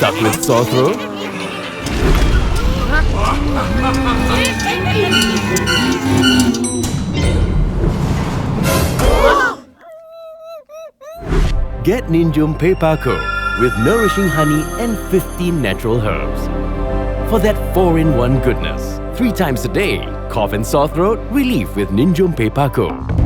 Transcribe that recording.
Stuck with sore throat? Get Nin Jiom Pei with nourishing honey and 15 natural herbs. For that 4-in-1 goodness. 3 times a day, cough and sore throat, relief with Nin Jiom Pei.